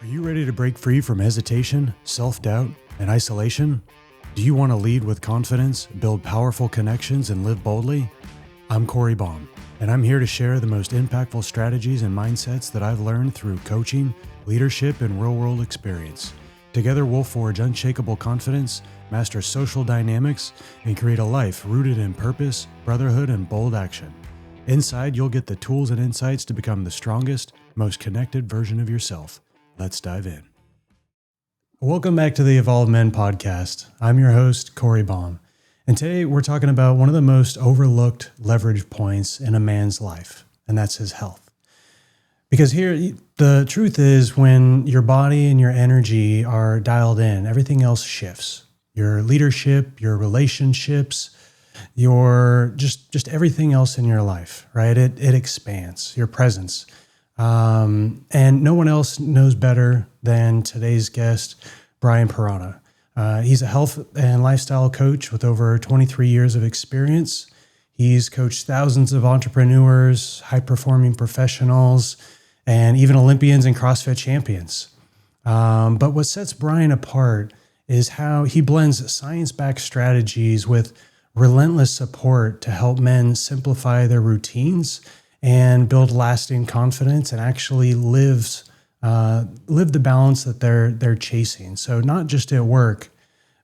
Are you ready to break free from hesitation, self-doubt, and isolation? Do you want to lead with confidence, build powerful connections, and live boldly? I'm Corey Baum, and I'm here to share the most impactful strategies and mindsets that I've learned through coaching, leadership, and real-world experience. Together, we'll forge unshakable confidence, master social dynamics, and create a life rooted in purpose, brotherhood, and bold action. Inside, you'll get the tools and insights to become the strongest, most connected version of yourself. Let's dive in. Welcome back to the Evolved Men podcast. I'm your host, Corey Baum. And today we're talking about one of the most overlooked leverage points in a man's life, and that's his health. Because here, the truth is when your body and your energy are dialed in, everything else shifts. Your leadership, your relationships, your just everything else in your life, right? It expands, your presence. And no one else knows better than today's guest, Brian Perana. He's a health and lifestyle coach with over 23 years of experience. He's coached thousands of entrepreneurs, high-performing professionals, and even Olympians and CrossFit champions. But what sets Brian apart is how he blends science-backed strategies with relentless support to help men simplify their routines and build lasting confidence and actually live the balance that they're chasing. So not just at work,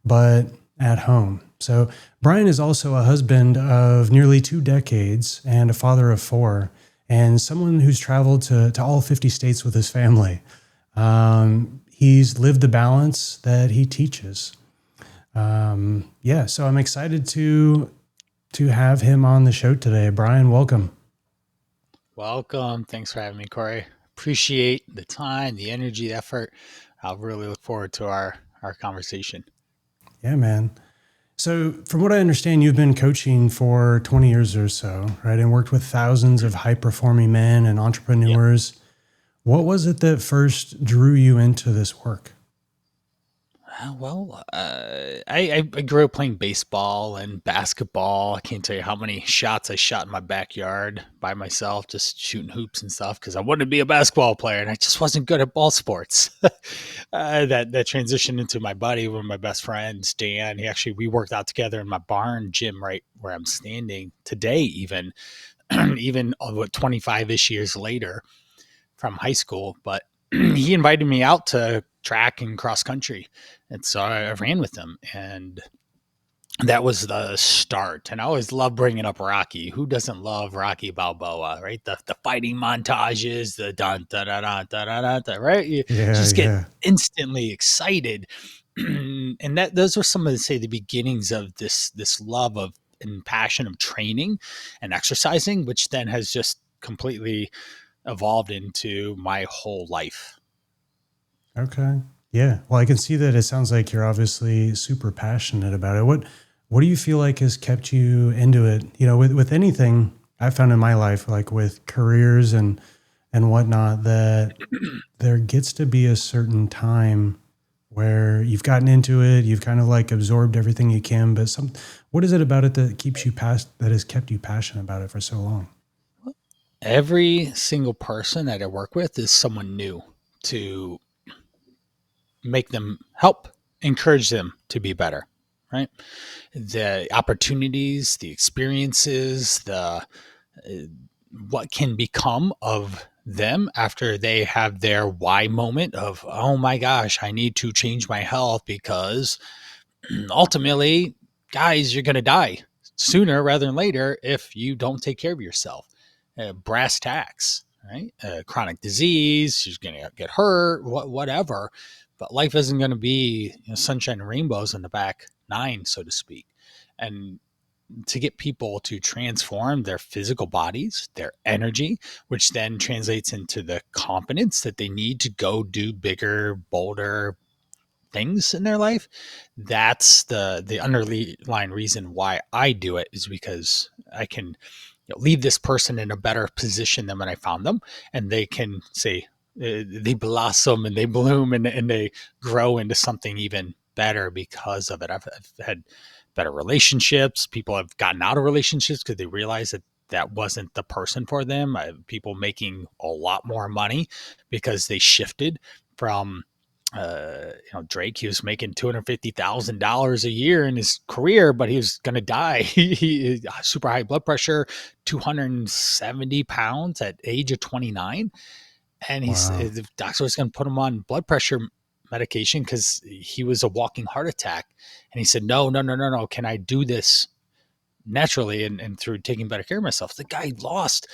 but at home. So Brian is also a husband of nearly 2 decades and a father of 4, and someone who's traveled to all 50 states with his family. He's lived the balance that he teaches. So I'm excited to have him on the show today. Brian, welcome. Welcome. Thanks for having me, Corey. Appreciate the time, the energy, the effort. I'll really look forward to our conversation. Yeah, man. So from what I understand, you've been coaching for 20 years or so, right? And worked with thousands of high-performing men and entrepreneurs. Yep. What was it that first drew you into this work? I grew up playing baseball and basketball. I can't tell you how many shots I shot in my backyard by myself, just shooting hoops and stuff, because I wanted to be a basketball player, and I just wasn't good at ball sports. That transitioned into my buddy, one of my best friends, Dan. We worked out together in my barn gym right where I'm standing today, even 25-ish years later from high school. But he invited me out to track and cross country. And so I ran with him, and that was the start. And I always love bringing up Rocky. Who doesn't love Rocky Balboa, right? The fighting montages, the dun da da da da da da, right? You just get instantly excited. And those were some of the beginnings of this love of and passion of training and exercising, which then has just completely evolved into my whole life. Okay. Yeah. Well, I can see that it sounds like you're obviously super passionate about it. What do you feel like has kept you into it? You know, with anything I've found in my life, like with careers and whatnot, that there gets to be a certain time where you've gotten into it, you've kind of like absorbed everything you can, but what is it about it that has kept you passionate about it for so long? Every single person that I work with is someone new to make them encourage them to be better, right? The opportunities, the experiences, what can become of them after they have their why moment of, oh my gosh, I need to change my health because ultimately, guys, you're going to die sooner rather than later if you don't take care of yourself. Brass tacks, right? Chronic disease, she's going to get hurt, whatever. But life isn't going to be sunshine and rainbows in the back 9, so to speak. And to get people to transform their physical bodies, their energy, which then translates into the confidence that they need to go do bigger, bolder things in their life. That's the underlying reason why I do it, is because I can leave this person in a better position than when I found them, and they can say they blossom and they bloom and they grow into something even better because of it. I've had better relationships. People have gotten out of relationships because they realize that wasn't the person for them. People making a lot more money because they shifted from Drake. He was making $250,000 a year in his career, but he was going to die. He super high blood pressure, 270 pounds at age of 29. And Wow. the doctor was going to put him on blood pressure medication because he was a walking heart attack. And he said, no. Can I do this naturally and through taking better care of myself? The guy lost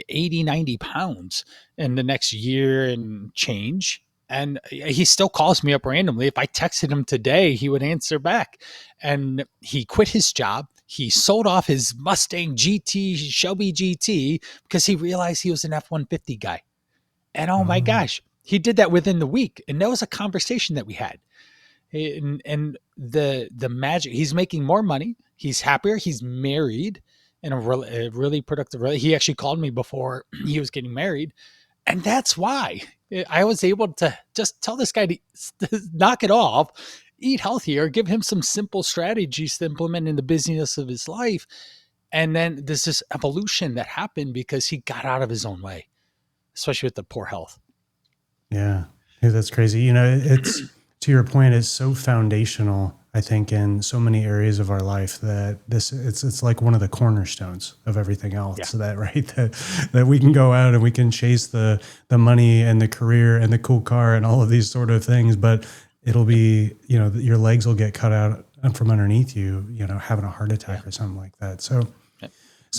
80, 90 pounds in the next year and change. And he still calls me up randomly. If I texted him today, he would answer back. And he quit his job. He sold off his Mustang GT, Shelby GT, because he realized he was an F-150 guy. And oh my Oh, gosh, he did that within the week. And that was a conversation that we had. And the magic, he's making more money. He's happier. He's married in a really productive. He actually called me before he was getting married. And that's why I was able to just tell this guy to knock it off, eat healthier, give him some simple strategies to implement in the busyness of his life. And then there's this evolution that happened because he got out of his own way, especially with the poor health. yeah. Yeah, that's crazy. You know, it's to your point, it's so foundational, I think, in so many areas of our life that it's like one of the cornerstones of everything else. Yeah. So that right that we can go out and we can chase the money and the career and the cool car and all of these sort of things, but it'll be, you know, your legs will get cut out from underneath you, you know, having a heart attack Yeah. or something like that. So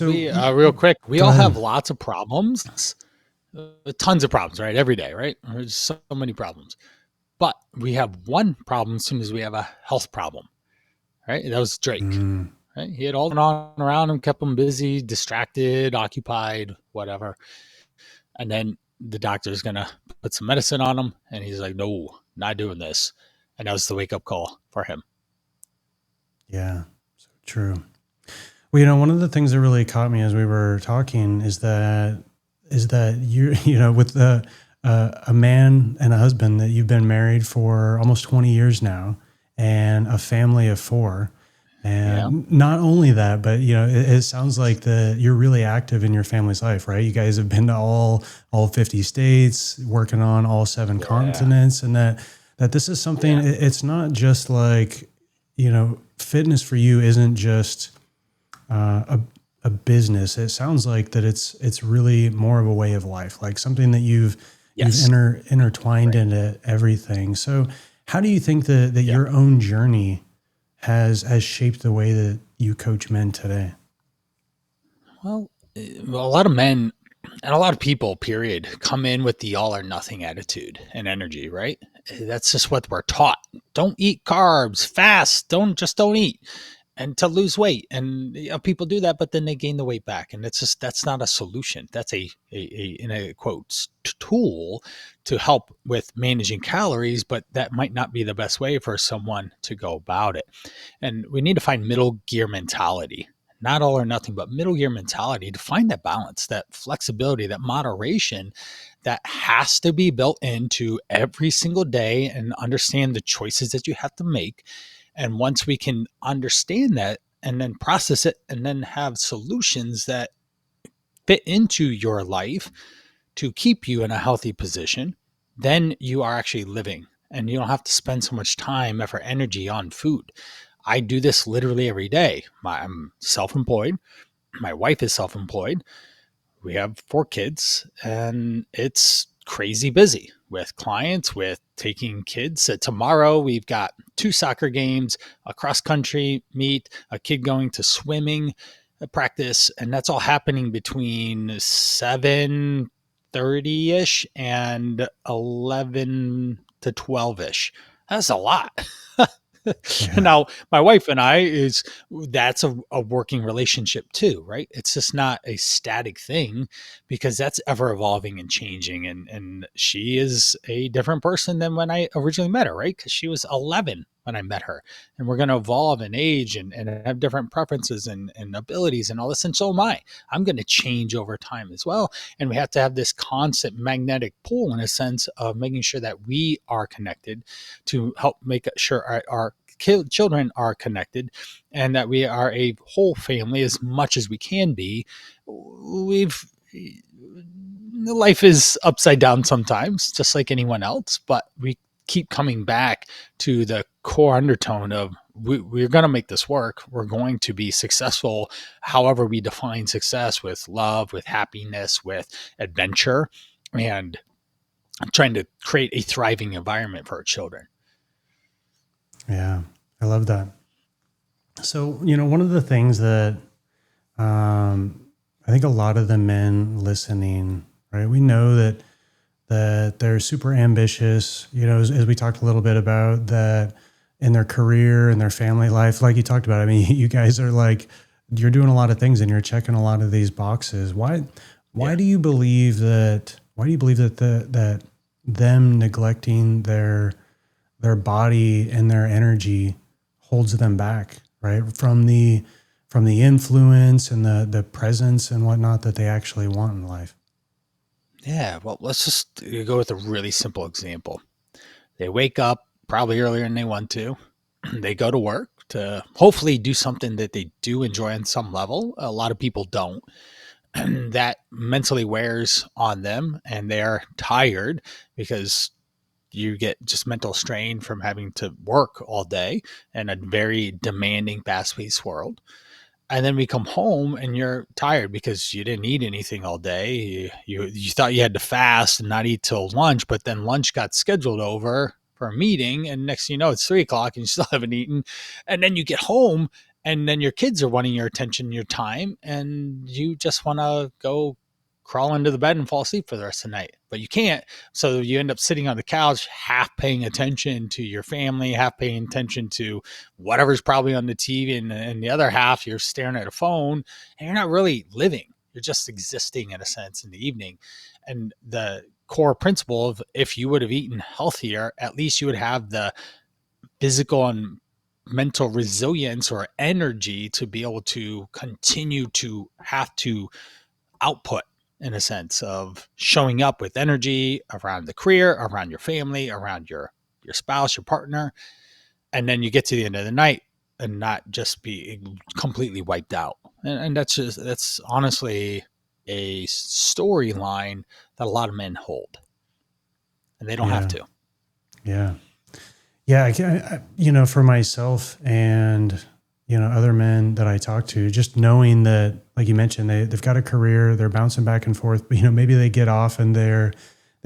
We real quick, we go all ahead. have lots of problems, tons of problems, right? Every day, right? There's so many problems. But we have one problem as soon as we have a health problem, right? That was Drake, Mm, right? He had all going on around him, kept him busy, distracted, occupied, whatever. And then the doctor's going to put some medicine on him. And he's like, no, not doing this. And that was the wake up call for him. yeah, so true. Well, you know, one of the things that really caught me as we were talking is that you know, with a man and a husband that you've been married for almost 20 years now, and a family of four. Yeah. And not only that, but you know, it sounds like you're really active in your family's life, right? You guys have been to all 50 states, working on all seven Yeah. continents, and that this is something. Yeah. It's not just like, you know, fitness for you isn't just a business. It sounds like that it's really more of a way of life, like something that you've Yes. intertwined Right. into everything. So how do you think that Yeah. your own journey has shaped the way that you coach men today? Well, a lot of men and a lot of people, period, come in with the all or nothing attitude and energy, right? That's just what we're taught. Don't eat carbs, fast, don't eat. And to lose weight. And people do that, but then they gain the weight back. And that's not a solution. That's a in a quotes tool to help with managing calories, but that might not be the best way for someone to go about it. And we need to find middle gear mentality, not all or nothing, but middle gear mentality to find that balance, that flexibility, that moderation that has to be built into every single day and understand the choices that you have to make. And once we can understand that and then process it and then have solutions that fit into your life to keep you in a healthy position, then you are actually living and you don't have to spend so much time, effort, energy on food. I do this literally every day. I'm self employed. My wife is self employed. We have 4 kids, and it's crazy busy with clients, with taking kids. So tomorrow, we've got 2 soccer games, a cross country meet, a kid going to swimming practice, and that's all happening between 7:30 ish and 11 to 12 ish. That's a lot. Yeah. Now, my wife and I is that's a working relationship too, right? It's just not a static thing because that's ever evolving and changing. And she is a different person than when I originally met her, right? Because she was 11 when I met her. And we're going to evolve in age and have different preferences and abilities and all this. And so am I. I'm going to change over time as well. And we have to have this constant magnetic pull in a sense of making sure that we are connected to help make sure our children are connected and that we are a whole family as much as we can be. We've life is upside down sometimes, just like anyone else, but we keep coming back to the core undertone of we're going to make this work. We're going to be successful, however we define success, with love, with happiness, with adventure, and trying to create a thriving environment for our children. Yeah, I love that. So, one of the things that I think a lot of the men listening, right, we know that they're super ambitious, as we talked a little bit about that in their career and their family life, like you talked about. I mean, you guys are like, you're doing a lot of things and you're checking a lot of these boxes. Why do you believe that, that them neglecting their body and their energy holds them back, right? From the influence and the presence and whatnot that they actually want in life. Yeah, well, let's just go with a really simple example. They wake up probably earlier than they want to. They go to work to hopefully do something that they do enjoy on some level. A lot of people don't. And that mentally wears on them, and they're tired because you get just mental strain from having to work all day in a very demanding, fast-paced world. And then we come home and you're tired because you didn't eat anything all day. You thought you had to fast and not eat till lunch, but then lunch got scheduled over for a meeting, and next thing you know, it's 3 o'clock and you still haven't eaten. And then you get home, and then your kids are wanting your attention, your time, and you just want to go crawl into the bed and fall asleep for the rest of the night, but you can't. So you end up sitting on the couch, half paying attention to your family, half paying attention to whatever's probably on the TV, and the other half you're staring at a phone, and you're not really living. You're just existing in a sense in the evening. And the core principle of, if you would have eaten healthier, at least you would have the physical and mental resilience or energy to be able to continue to have to output, in a sense of showing up with energy around the career, around your family, around your spouse, your partner. And then you get to the end of the night and not just be completely wiped out. And that's honestly a storyline that a lot of men hold, and they don't have to. Yeah. Yeah. For myself and, other men that I talk to, just knowing that, like you mentioned, they've got a career, they're bouncing back and forth, but, maybe they get off and they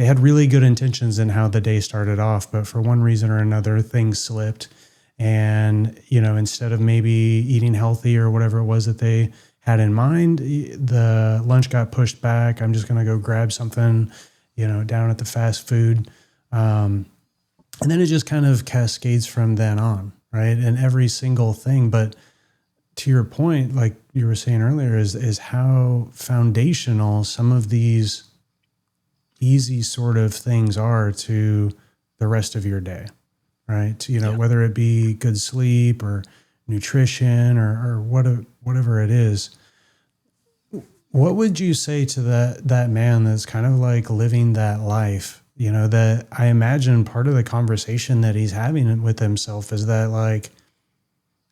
had really good intentions in how the day started off, but for one reason or another, things slipped. And, instead of maybe eating healthy or whatever it was that they had in mind, the lunch got pushed back. I'm just going to go grab something, down at the fast food. And then it just kind of cascades from then on, right? And every single thing. But to your point, like you were saying earlier, is how foundational some of these easy sort of things are to the rest of your day, right? Whether it be good sleep or nutrition or whatever it is. What would you say to that man that's kind of like living that life? That I imagine part of the conversation that he's having with himself is that, like,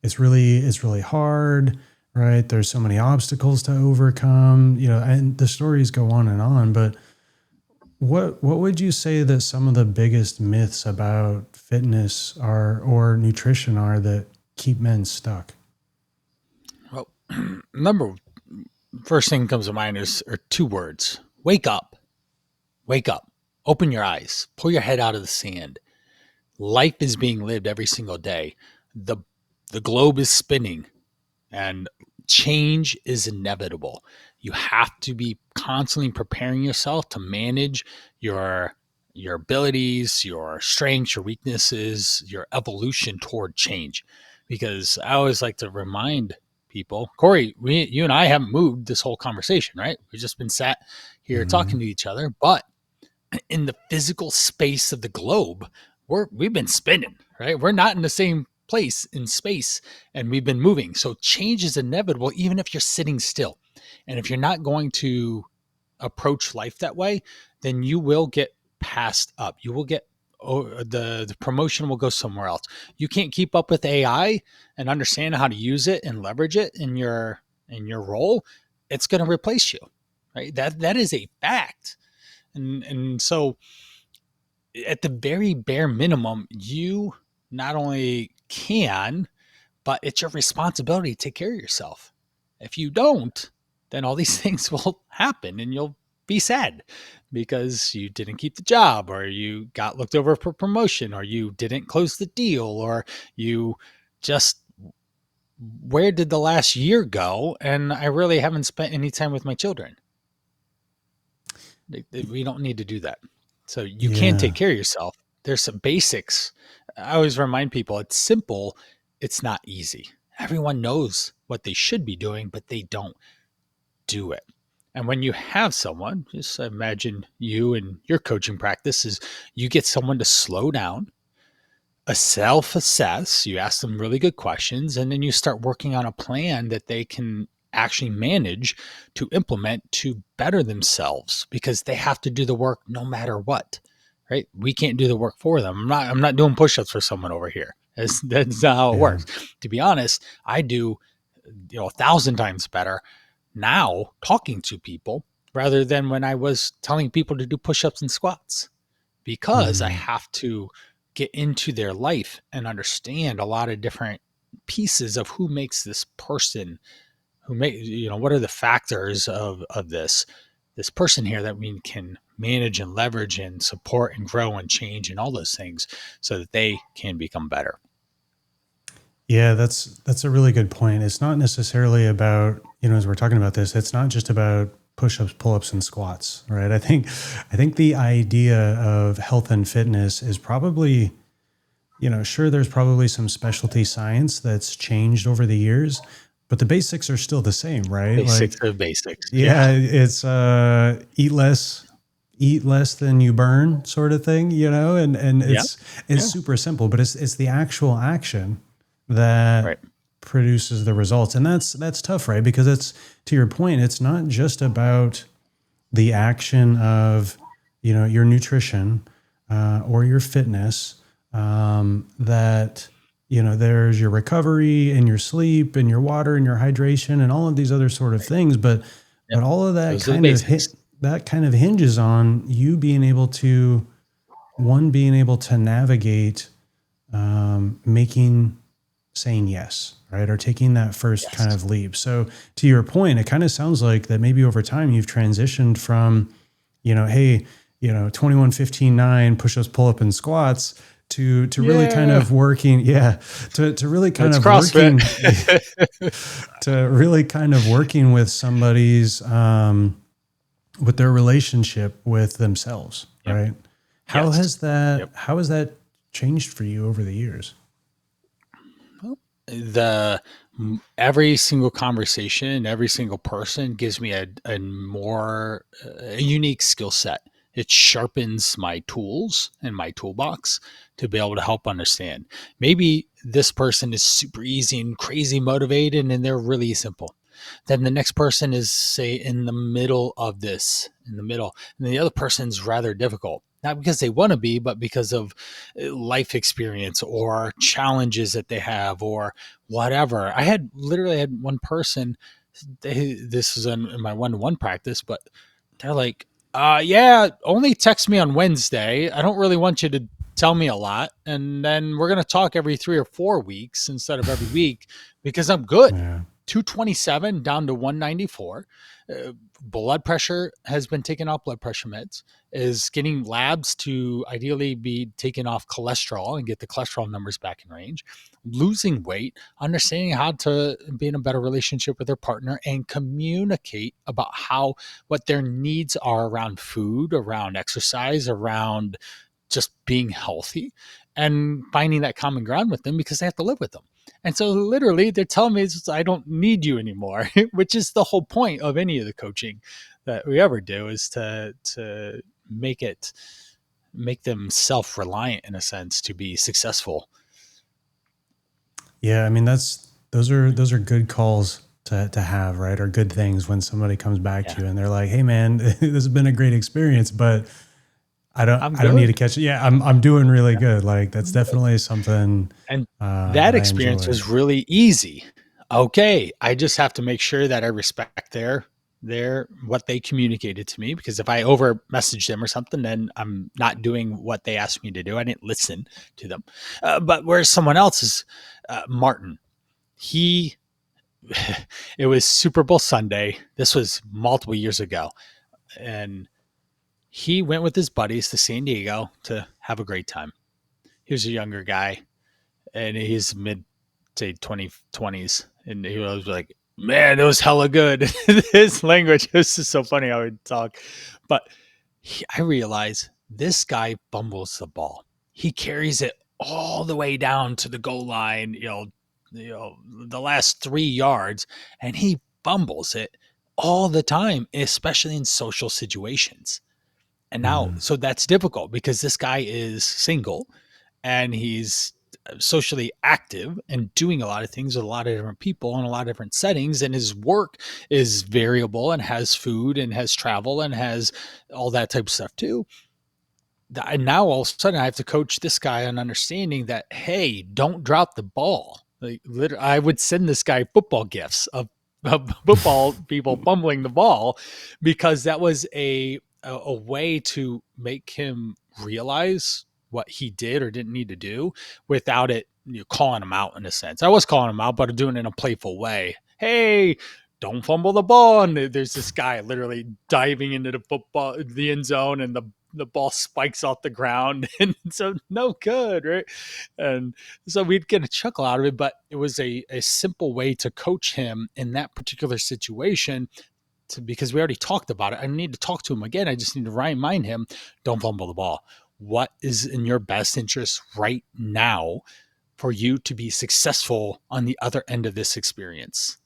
it's really hard, right? There's so many obstacles to overcome, and the stories go on, but what would you say that some of the biggest myths about fitness are, or nutrition are, that keep men stuck? Well, first thing that comes to mind are two words: wake up. Wake up. Open your eyes. Pull your head out of the sand. Life is being lived every single day. The globe is spinning, and change is inevitable. You have to be constantly preparing yourself to manage your abilities, your strengths, your weaknesses, your evolution toward change. Because I always like to remind people, Corey, you and I haven't moved this whole conversation, right? We've just been sat here talking to each other, but in the physical space of the globe, we've been spinning, right? We're not in the same place in space, and we've been moving. So change is inevitable, even if you're sitting still. And if you're not going to approach life that way, then you will get passed up. You will get the promotion will go somewhere else. You can't keep up with AI and understand how to use it and leverage it in your role. It's going to replace you, right? That is a fact. And so at the very bare minimum, you not only can, but it's your responsibility to take care of yourself. If you don't, then all these things will happen and you'll be sad because you didn't keep the job, or you got looked over for promotion, or you didn't close the deal, or you just, where did the last year go? And I really haven't spent any time with my children. We don't need to do that. So you can Yeah. take care of yourself. There's some basics. I always remind people it's simple, it's not easy. Everyone knows what they should be doing, but they don't do it. And when you have someone, just imagine you and your coaching practice is you get someone to slow down, a self-assess, you ask them really good questions, and then you start working on a plan that they can actually manage to implement to better themselves, because they have to do the work no matter what. Right? We can't do the work for them. I'm not doing push-ups for someone over here. That's not how it Yeah. works. To be honest, I do 1,000 times better now talking to people rather than when I was telling people to do push-ups and squats, because I Mm. have to get into their life and understand a lot of different pieces of who makes this person, what are the factors of this person here that we can manage and leverage and support and grow and change and all those things so that they can become better. Yeah, that's a really good point. It's not necessarily about, as we're talking about this, it's not just about push-ups, pull-ups, and squats, right? I think the idea of health and fitness is probably, sure, there's probably some specialty science that's changed over the years, but the basics are still the same, right? Basics Like, of basics. Yeah. yeah, it's eat less than you burn sort of thing, and Yeah. it's Yeah. super simple, but it's the actual action that Right. produces the results. And that's tough, right? Because it's, to your point, it's not just about the action of, your nutrition or your fitness, that, there's your recovery and your sleep and your water and your hydration and all of these other sort of things. But Yep. all of that Those are the kind of basics. hinges on you being able to, one, being able to navigate, saying yes, right? Or taking that first Yes. kind of leap. So to your point, it kind of sounds like that maybe over time you've transitioned from, hey, 21, 15, 9, push-ups, pull-up and squats to really kind Yeah. of working. Yeah. To really kind It's of CrossFit. working, to really kind of working with somebody's, with their relationship with themselves, Yep. right? How Yes. has that, Yep. how has that changed for you over the years? Well, the every single conversation, every single person gives me a more a unique skill set. It sharpens my tools and my toolbox to be able to help understand. Maybe this person is super easy and crazy motivated and they're really simple. Then the next person is, say, in the middle of this, in the middle, and the other person's rather difficult. Not because they want to be, but because of life experience or challenges that they have or whatever. I had literally had one person, this is in my one-to-one practice, but they're like, yeah, only text me on Wednesday. I don't really want you to tell me a lot. And then we're going to talk every 3 or 4 weeks instead of every week because I'm good. Yeah. 227 down to 194. Blood pressure has been taken off blood pressure meds, is getting labs to ideally be taken off cholesterol and get the cholesterol numbers back in range, losing weight, understanding how to be in a better relationship with their partner and communicate about what their needs are around food, around exercise, around just being healthy, and finding that common ground with them because they have to live with them. And so literally they're telling me, I don't need you anymore, which is the whole point of any of the coaching that we ever do, is to make them self-reliant in a sense to be successful. Yeah, I mean those are good calls to have, right? Or good things when somebody comes back Yeah. to you and they're like, "Hey man, this has been a great experience, but I don't I'm I don't need to good. catch it. Yeah, I'm doing really good." Like that's I'm good. definitely something And that that I experience enjoy. was really easy. Okay, I just have to make sure that I respect their what they communicated to me, because if I over message them or something, then I'm not doing what they asked me to do. I didn't listen to them. But whereas someone else is Martin, he it was Super Bowl Sunday. This was multiple years ago, and he went with his buddies to San Diego to have a great time. He was a younger guy, and he's mid, say, 20s, and he was like, man, it was hella good. His language was just so funny how he'd talk. But I realize this guy fumbles the ball. He carries it all the way down to the goal line, the last 3 yards, and he fumbles it all the time, especially in social situations. And now, Mm. so that's difficult because this guy is single and he's socially active and doing a lot of things with a lot of different people in a lot of different settings. And his work is variable and has food and has travel and has all that type of stuff too. And now all of a sudden I have to coach this guy on understanding that, hey, don't drop the ball. Like, literally, I would send this guy football gifts of football people fumbling the ball, because that was a way to make him realize what he did or didn't need to do without it, calling him out in a sense. I was calling him out, but doing it in a playful way. Hey, don't fumble the ball. And there's this guy literally diving into the end zone, and the ball spikes off the ground, and so no good, right? And so we'd get a chuckle out of it, but it was a simple way to coach him in that particular situation, because we already talked about it. I need to talk to him again. I just need to remind him, don't fumble the ball. What is in your best interest right now for you to be successful on the other end of this experience?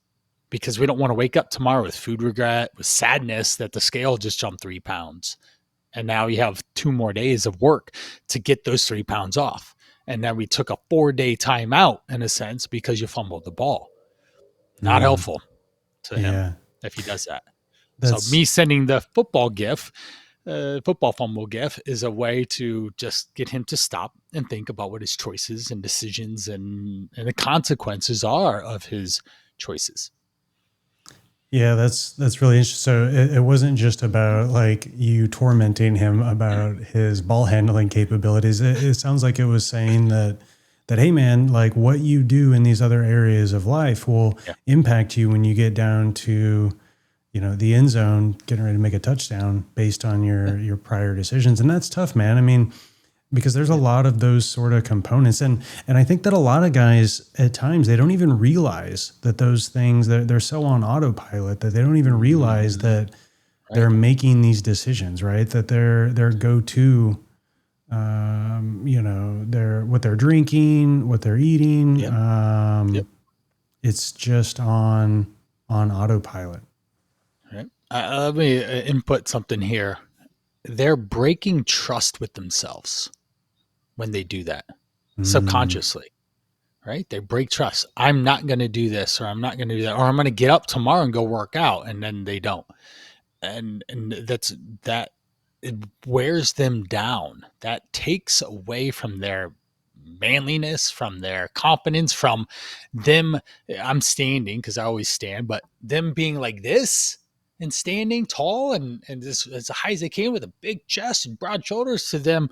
Because we don't want to wake up tomorrow with food regret, with sadness that the scale just jumped 3 pounds. And now you have 2 more days of work to get those 3 pounds off. And then we took a 4-day timeout in a sense because you fumbled the ball. Not Mm. helpful to him Yeah. if he does that. So That's me sending the football fumble gif is a way to just get him to stop and think about what his choices and decisions and the consequences are of his choices. Yeah, that's really interesting. So it wasn't just about like you tormenting him about his ball handling capabilities. It sounds like it was saying that hey man, like what you do in these other areas of life will Yeah. impact you when you get down to, the end zone, getting ready to make a touchdown based on your prior decisions. And that's tough, man. I mean, because there's a lot of those sort of components. And I think that a lot of guys at times, they don't even realize that those things, they're so on autopilot that they don't even realize that they're making these decisions, right? That their go-to, what they're drinking, what they're eating, Yep. it's just on autopilot. Right. Let me input something here. They're breaking trust with themselves when they do that Mm. subconsciously, right? They break trust. I'm not going to do this, or I'm not going to do that, or I'm going to get up tomorrow and go work out, and then they don't. And that it wears them down. That takes away from their manliness, from their confidence, from them. I'm standing because I always stand, but them being like this and standing tall and this as high as they can with a big chest and broad shoulders, to them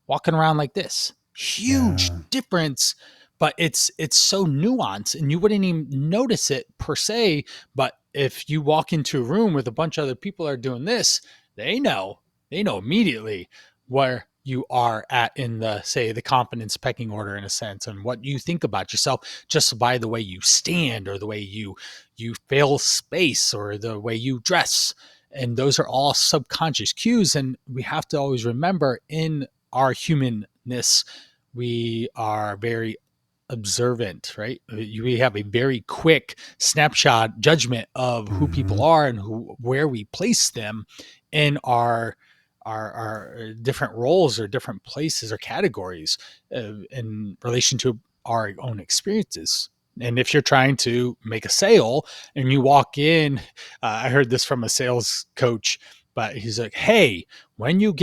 walking around like this. Huge Yeah. difference, but it's so nuanced and you wouldn't even notice it per se. But if you walk into a room with a bunch of other people that are doing this, they know immediately where you are at in the, say, the confidence pecking order in a sense, and what you think about yourself just by the way you stand, or the way you fill space, or the way you dress. And those are all subconscious cues, and we have to always remember, in our humanness, we are very observant, right? We have a very quick snapshot judgment of who people Mm-hmm. are and where we place them in our different roles or different places or categories in relation to our own experiences. And if you're trying to make a sale and you walk in, I heard this from a sales coach, but he's like, "Hey, when you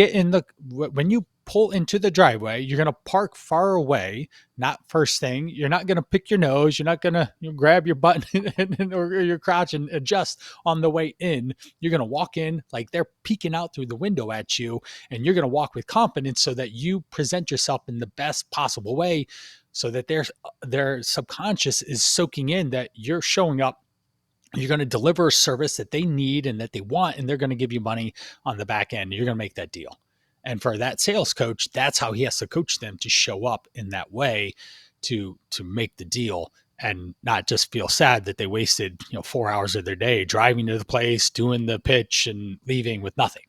pull into the driveway. You're going to park far away, not first thing. You're not going to pick your nose. You're not going to grab your butt or your crotch and adjust on the way in. You're going to walk in like they're peeking out through the window at you, and you're going to walk with confidence so that you present yourself in the best possible way, so that their subconscious is soaking in that you're showing up. You're going to deliver a service that they need and that they want, and they're going to give you money on the back end. You're going to make that deal. And for that sales coach, that's how he has to coach them to show up in that way to make the deal, and not just feel sad that they wasted 4 hours of their day driving to the place, doing the pitch, and leaving with nothing.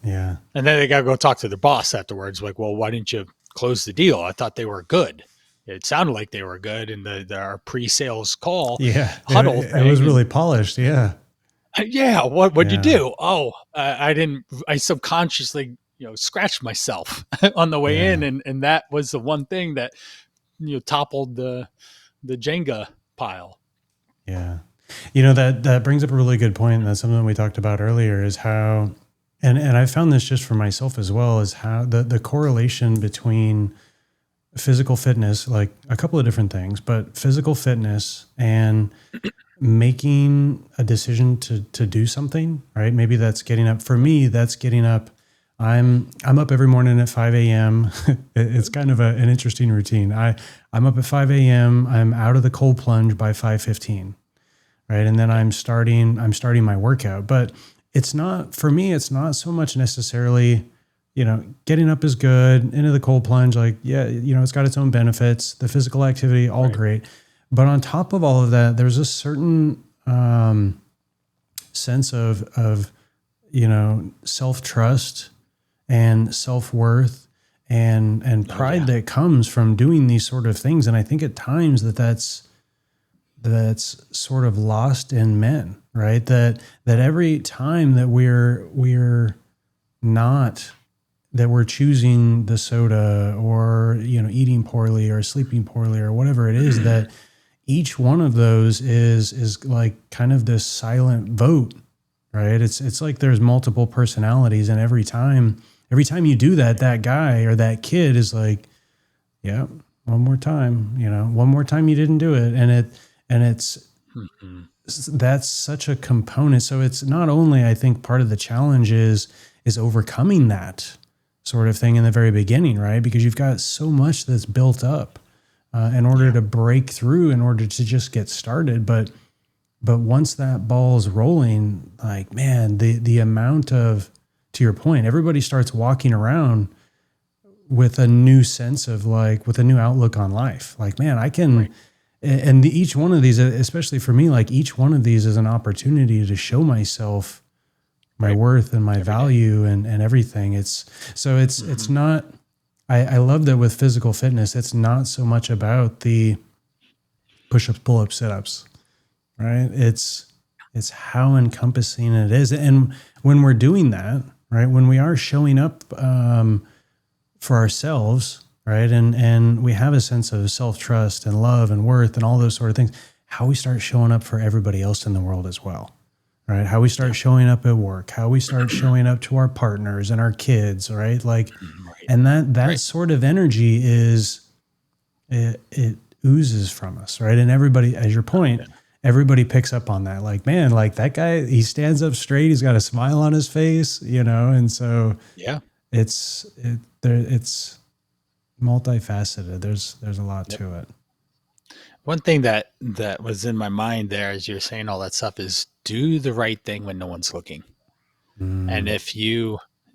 Yeah. And then they got to go talk to their boss afterwards. Like, well, why didn't you close the deal? I thought they were good. It sounded like they were good in our pre-sales call. Yeah. Huddle. It was really polished. Yeah. Yeah. What'd you do? Oh, I didn't. I subconsciously, scratched myself on the way in, and that was the one thing that toppled the Jenga pile. Yeah. That brings up a really good point. And that's something we talked about earlier, is how, and I found this just for myself as well, is how the correlation between physical fitness, like a couple of different things, but physical fitness and making a decision to do something, right? Maybe that's getting up. For me, that's getting up. I'm up every morning at 5 a.m. It's kind of an interesting routine. I'm up at 5 a.m. I'm out of the cold plunge by 5:15, right? And then I'm starting my workout. But it's not, for me, it's not so much necessarily, getting up is good, into the cold plunge, like, yeah, it's got its own benefits, the physical activity, all right. Great. But on top of all of that, there's a certain sense of self-trust and self-worth and pride that comes from doing these sort of things. And I think at times that's sort of lost in men, right? That every time that we're not, that we're choosing the soda or, eating poorly or sleeping poorly or whatever it is, that each one of those is like kind of this silent vote, right? It's like there's multiple personalities, and every time you do that, that guy or that kid is like, yeah, one more time, one more time you didn't do it. And it's that's such a component. So it's not only, I think, part of the challenge is overcoming that sort of thing in the very beginning, right? Because you've got so much that's built up in order to break through, in order to just get started. But once that ball's rolling, like, man, the amount of, to your point, everybody starts walking around with a new sense of, like, with a new outlook on life. Like, man, I can, right. And each one of these, especially for me, like, each one of these is an opportunity to show myself my right. worth and my every value and everything. It's not, I love that with physical fitness, it's not so much about the push-ups, pull-ups, sit-ups, right? It's how encompassing it is. And when we're doing that, right, when we are showing up for ourselves, right, and we have a sense of self-trust and love and worth and all those sort of things, how we start showing up for everybody else in the world as well, right? How we start showing up at work, how we start showing up to our partners and our kids, right? Like, right. And that right. sort of energy it oozes from us, right? And everybody, as your point, everybody picks up on that. Like, man, like that guy, he stands up straight, he's got a smile on his face, and so yeah, it's multifaceted. There's a lot to it. One thing that was in my mind there as you're saying all that stuff is do the right thing when no one's looking. And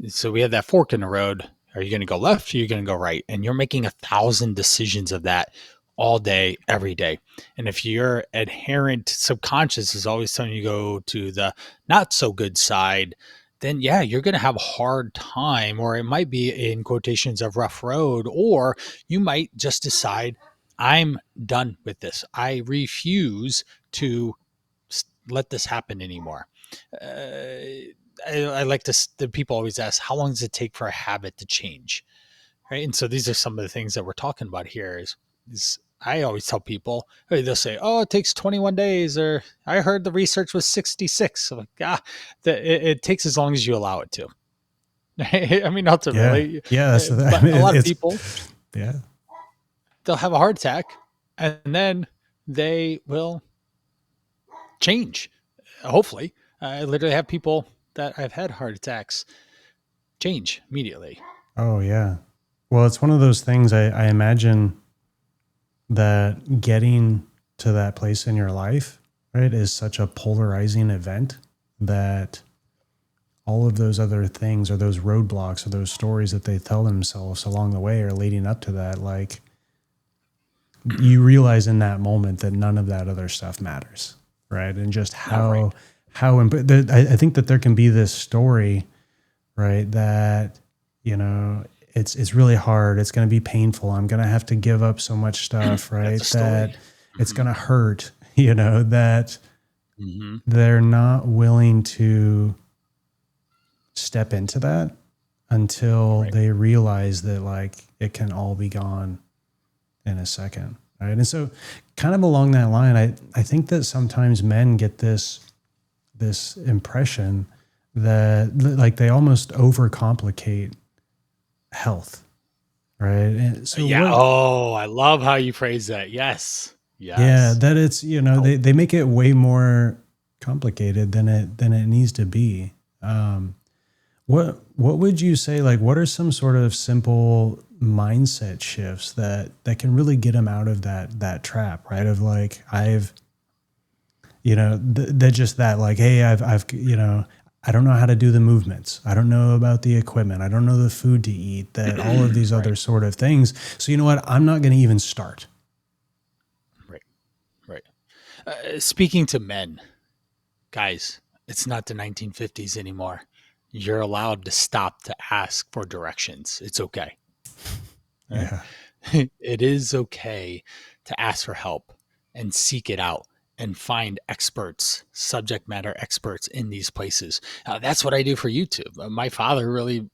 so we have that fork in the road. Are you going to go left? Or are you going to go right? And you're making 1,000 decisions of that all day, every day. And if your adherent subconscious is always telling you to go to the not so good side, then yeah, you're going to have a hard time, or it might be in quotations of rough road, or you might just decide, I'm done with this. I refuse to let this happen anymore. I like the people always ask, how long does it take for a habit to change? Right. And so these are some of the things that we're talking about here is I always tell people, they'll say, oh, it takes 21 days, or I heard the research was 66. So like, it takes as long as you allow it to. I mean, Yeah. ultimately, Yeah. That's the thing. I but mean, a lot of it's, people, yeah. they'll have a heart attack and then they will change. Hopefully, I literally have people that I've had heart attacks change immediately. Oh, yeah. Well, it's one of those things I imagine that getting to that place in your life, right, is such a polarizing event that all of those other things or those roadblocks or those stories that they tell themselves along the way are leading up to that. Like, you realize in that moment that none of that other stuff matters, right? And just Right. I think that there can be this story, right, that, it's really hard. It's going to be painful. I'm going to have to give up so much stuff, That's right? a story. That it's Hmm. going to hurt, that Hmm. they're not willing to step into that until Right. they realize that, like, it can all be gone in a second. Right. And so kind of along that line, I think that sometimes men get this impression that, like, they almost overcomplicate health. Right. And so Yeah. what, Oh, I love how you phrase that. Yes. yeah, Yes. that it's, Help. they make it way more complicated than it needs to be. What would you say, like, what are some sort of simple mindset shifts that can really get them out of that trap, right? Of like, that just that, like, hey, I've, I don't know how to do the movements. I don't know about the equipment. I don't know the food to eat, that all of these Right. other sort of things. So you know what? I'm not going to even start. Right. Right. Speaking to men, guys, it's not the 1950s anymore. You're allowed to stop to ask for directions. It's okay. Right? Yeah. It is okay to ask for help and seek it out and find experts, subject matter experts in these places. That's what I do for YouTube. My father really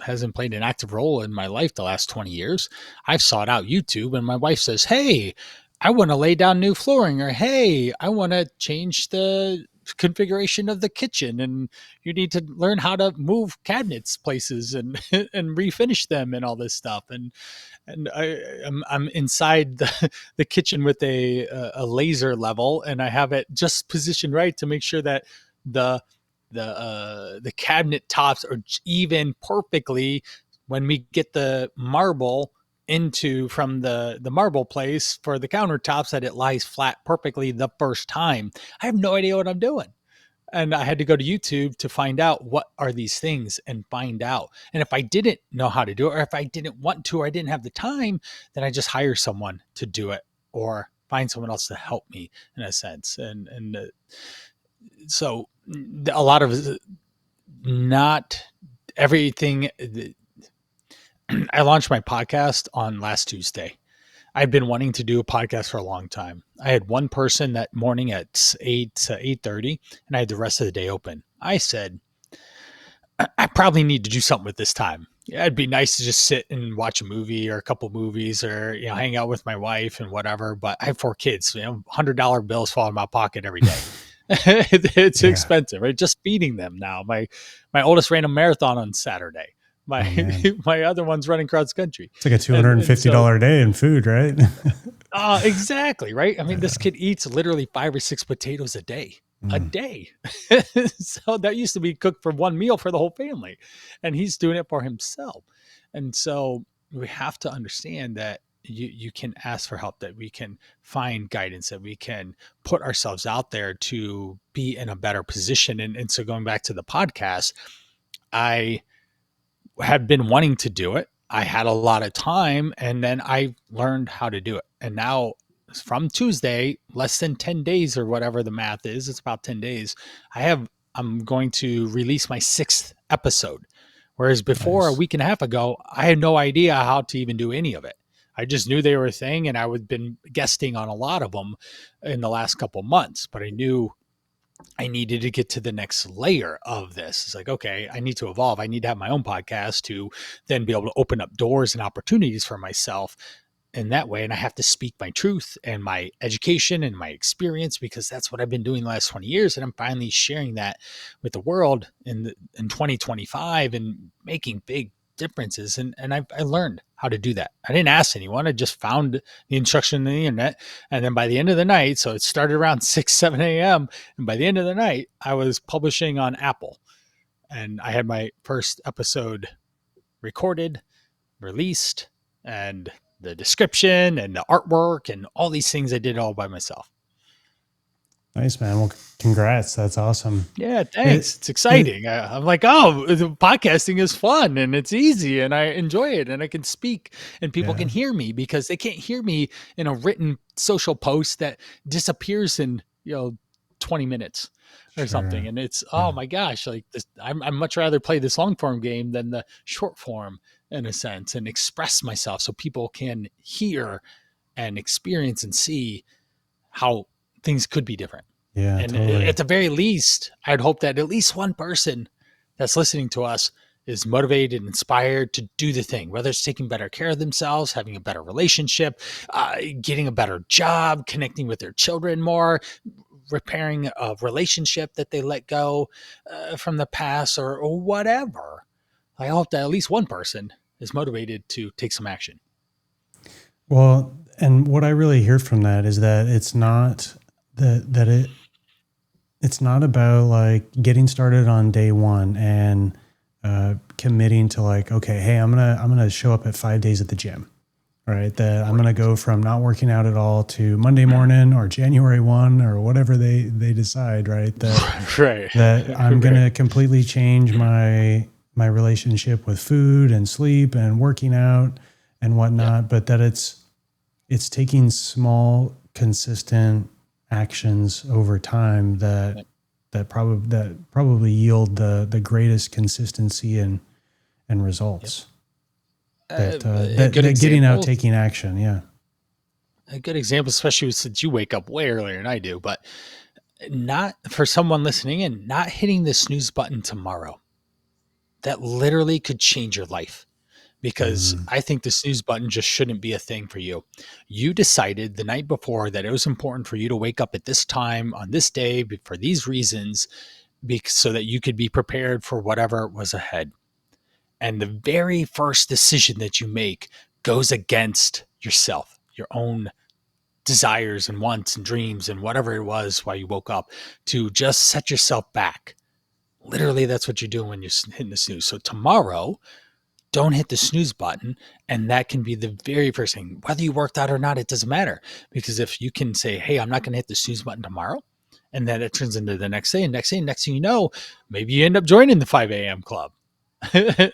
hasn't played an active role in my life the last 20 years. I've sought out YouTube, and my wife says, "Hey, I want to lay down new flooring," or "Hey, I want to change the configuration of the kitchen, and you need to learn how to move cabinets places and and refinish them and all this stuff." And I'm inside the kitchen with a laser level, and I have it just positioned right to make sure that the the cabinet tops are even perfectly when we get the marble into from the marble place for the countertops, that it lies flat perfectly the first time. I have no idea what I'm doing, and I had to go to YouTube to find out what are these things and find out. And if I didn't know how to do it, or if I didn't want to, or I didn't have the time, then I just hire someone to do it or find someone else to help me in a sense. And so a lot of not everything. I launched my podcast on last Tuesday. I've been wanting to do a podcast for a long time. I had one person that morning at 8 to 8:30, and I had the rest of the day open. I said, I probably need to do something with this time. Yeah, it'd be nice to just sit and watch a movie or a couple movies, or hang out with my wife and whatever. But I have 4 kids. $100 bills fall in my pocket every day. It's Yeah. expensive, right? Just feeding them now. My oldest ran a marathon on Saturday. My Oh man. my other one's running cross country, It's like a and so $250 a day in food, right? exactly, right? I mean, Yeah. this kid eats literally 5 or 6 potatoes a day. A Mm. day. So that used to be cooked for one meal for the whole family, and he's doing it for himself. And so we have to understand that you can ask for help, that we can find guidance, that we can put ourselves out there to be in a better position. And so going back to the podcast, I had been wanting to do it. I had a lot of time, and then I learned how to do it. And now from Tuesday, less than 10 days or whatever the math is, it's about 10 days. I'm going to release my 6th episode. Whereas before, a Nice. week and a half ago, I had no idea how to even do any of it. I just knew they were a thing, and I had been guesting on a lot of them in the last couple months, but I knew I needed to get to the next layer of this. It's like, okay, I need to evolve. I need to have my own podcast to then be able to open up doors and opportunities for myself. in that way. And I have to speak my truth and my education and my experience, because that's what I've been doing the last 20 years. And I'm finally sharing that with the world in 2025 and making big differences. And I learned how to do that. I didn't ask anyone. I just found the instruction on the internet. And then by the end of the night, so it started around 6, 7 a.m. And by the end of the night, I was publishing on Apple, and I had my first episode recorded, released, and the description and the artwork and all these things I did all by myself. Nice, man. Well, congrats. That's awesome. Yeah, thanks. It's exciting. I'm like, oh, the podcasting is fun and it's easy and I enjoy it and I can speak and people can hear me, because they can't hear me in a written social post that disappears in 20 minutes or something. And it's oh my gosh, like this, I'd much rather play this long form game than the short form, in a sense, and express myself so people can hear and experience and see how things could be different. Yeah. And totally. at the very least, I'd hope that at least one person that's listening to us is motivated and inspired to do the thing, whether it's taking better care of themselves, having a better relationship, getting a better job, connecting with their children more, repairing a relationship that they let go from the past, or whatever. I hope that at least one person is motivated to take some action. Well, and what I really hear from that is that it's not it's not about like getting started on day one and committing to like, okay, hey, I'm gonna show up at 5 days at the gym, right? That I'm gonna go from not working out at all to Monday morning or January 1 or whatever they decide, right? That I'm gonna completely change my relationship with food and sleep and working out and whatnot, but that it's taking small, consistent actions over time that probably yield the greatest consistency and results. That getting out, taking action. Yeah. A good example, especially since you wake up way earlier than I do, but not for someone listening in, not hitting the snooze button tomorrow. That literally could change your life, because I think the snooze button just shouldn't be a thing for you. You decided the night before that it was important for you to wake up at this time on this day for these reasons, so that you could be prepared for whatever was ahead. And the very first decision that you make goes against yourself, your own desires and wants and dreams and whatever it was while you woke up, to just set yourself back. Literally, that's what you're doing when you're hitting the snooze. So tomorrow, don't hit the snooze button. And that can be the very first thing. Whether you worked out or not, it doesn't matter. Because if you can say, hey, I'm not going to hit the snooze button tomorrow, and then it turns into the next day and next day, and next thing you know, maybe you end up joining the 5 a.m. club.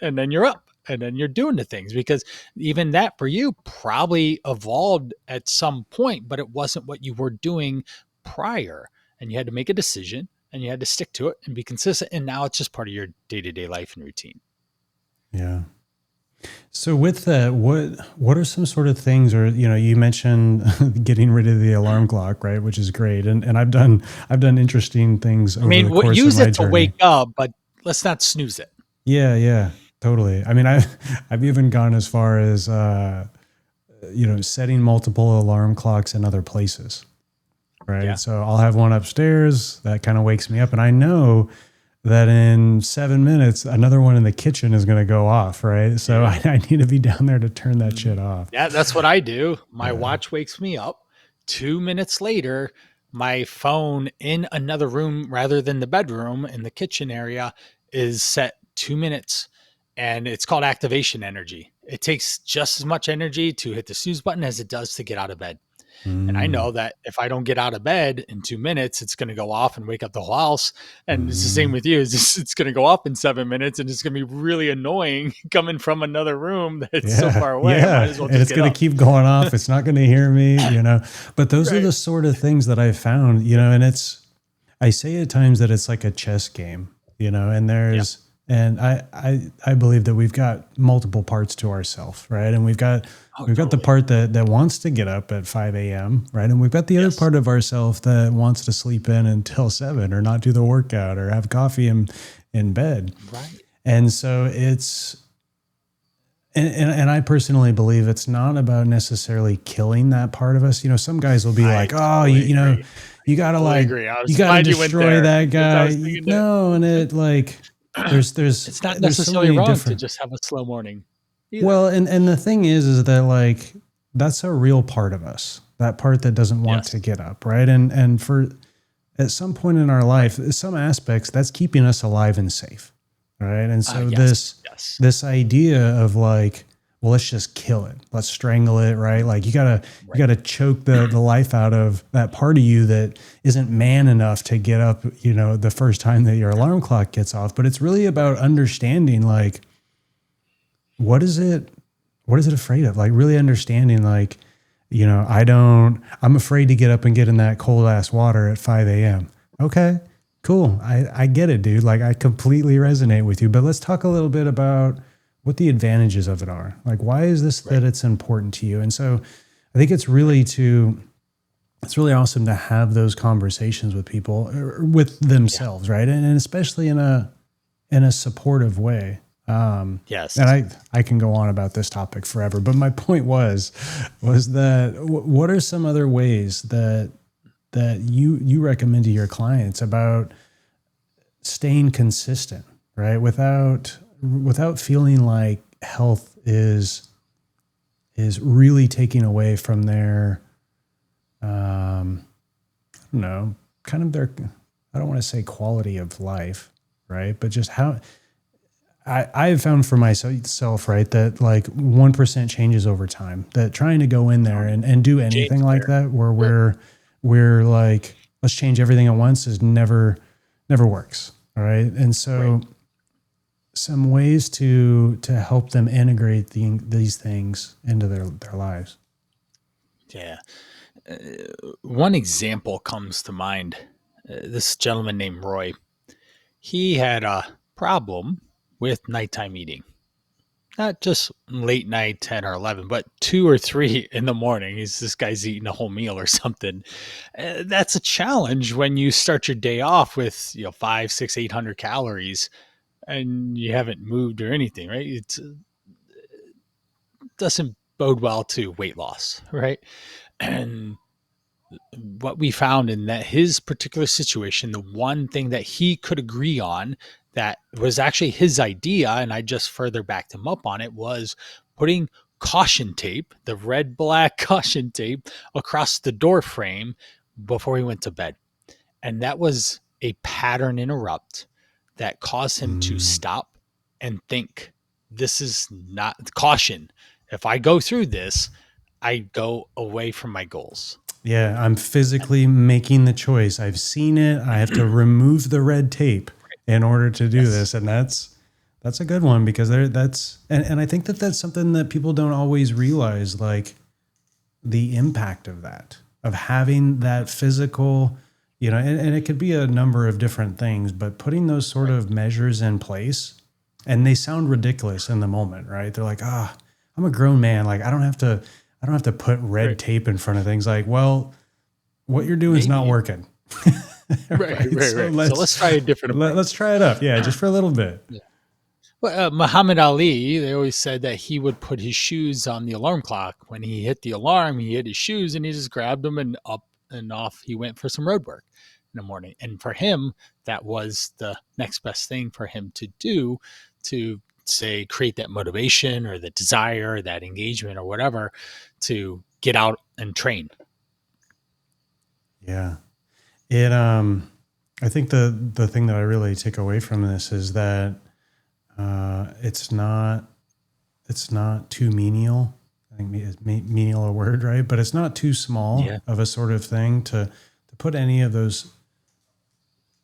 And then you're up and then you're doing the things, because even that for you probably evolved at some point, but it wasn't what you were doing prior. And you had to make a decision and you had to stick to it and be consistent. And now it's just part of your day-to-day life and routine. Yeah. So with that, what are some sort of things, or, you mentioned getting rid of the alarm clock, right? Which is great. And I've done interesting things over the course of my journey. Use it to wake up, but let's not snooze it. Yeah, totally. I mean, I've even gone as far as, setting multiple alarm clocks in other places, right? Yeah. So I'll have one upstairs that kind of wakes me up, and I know that in 7 minutes, another one in the kitchen is going to go off, right? So I need to be down there to turn that shit off. Yeah, that's what I do. My watch wakes me up. 2 minutes later, my phone in another room rather than the bedroom in the kitchen area is set 2 minutes, and it's called activation energy. It takes just as much energy to hit the snooze button as it does to get out of bed. And I know that if I don't get out of bed in 2 minutes, it's going to go off and wake up the whole house. And it's the same with you. It's going to go off in 7 minutes, and it's going to be really annoying coming from another room that's so far away. Yeah, and it's going to keep going off. It's not going to hear me, But those are the sort of things that I've found, and I say at times that it's like a chess game, and there's... And I believe that we've got multiple parts to ourselves, right? And we've got got the part that wants to get up at 5 a.m., right? And we've got the other part of ourselves that wants to sleep in until 7 or not do the workout or have coffee in bed. Right. And so And I personally believe it's not about necessarily killing that part of us. Some guys will be I like, oh, totally agree. you gotta Totally like, agree. I you was gotta glad you went destroy there that because I guy. was thinking that No, and it like, it's not there's so necessarily many wrong to different. just have a slow morning either. Well, and the thing is that like, that's a real part of us. That part that doesn't want Yes. to get up, right? And for at some point in our life, some aspects that's keeping us alive and safe, right? And so Yes. Yes. this idea of like, well, let's just kill it, let's strangle it, right? Like you Right. gotta choke the life out of that part of you that isn't man enough to get up, the first time that your alarm clock gets off. But it's really about understanding like what is it afraid of? Like really understanding like, I'm afraid to get up and get in that cold ass water at 5 a.m. Okay, cool. I get it, dude. Like I completely resonate with you, but let's talk a little bit about what the advantages of it are. Like, why is this Right. that it's important to you? And so I think it's really awesome to have those conversations with people, with Yeah. themselves. Right. And especially in a supportive way. Yes. And I can go on about this topic forever, but my point was that what are some other ways that you recommend to your clients about staying consistent, right? Without feeling like health is really taking away from their, I don't know, kind of their, I don't want to say quality of life, right? But just how, I've found for myself, right, that like 1% changes over time. That trying to go in there and do anything James like there. that, where we're like, let's change everything at once, is never works. All right, and so Right. some ways to help them integrate these things into their lives. Yeah. One example comes to mind. This gentleman named Roy, he had a problem with nighttime eating. Not just late night, 10 or 11, but 2 or 3 in the morning. This guy's eating a whole meal or something. That's a challenge when you start your day off with, 5, 6, 800 calories and you haven't moved or anything, right? It doesn't bode well to weight loss, right? And what we found in that his particular situation, the one thing that he could agree on that was actually his idea, and I just further backed him up on it, was putting caution tape, the red black caution tape, across the door frame before he went to bed. And that was a pattern interrupt that caused him to Mm. stop and think, this is not caution. If I go through this, I go away from my goals. Yeah, I'm physically making the choice. I've seen it. I have to remove the red tape in order to do Yes. this, and that's a good one because and I think that that's something that people don't always realize, like the impact of that, of having that physical, and it could be a number of different things, but putting those sort Right. of measures in place, and they sound ridiculous in the moment, right? They're like, I'm a grown man, like I don't have to put red Right. tape in front of things. Like, well, what you're doing is not Maybe. working. Right, Right. right, So right. So let's try a different let's approach. try it up. Yeah. Just for a little bit. Yeah. Well, Muhammad Ali, they always said that he would put his shoes on the alarm clock. When he hit the alarm, he hit his shoes and he just grabbed them and up and off he went for some road work in the morning. And for him, that was the next best thing for him to do to say create that motivation or the desire, or that engagement or whatever to get out and train. Yeah. It, I think the thing that I really take away from this is that, it's not too menial. I think is menial a word, right? But it's not too small Yeah. of a sort of thing to put any of those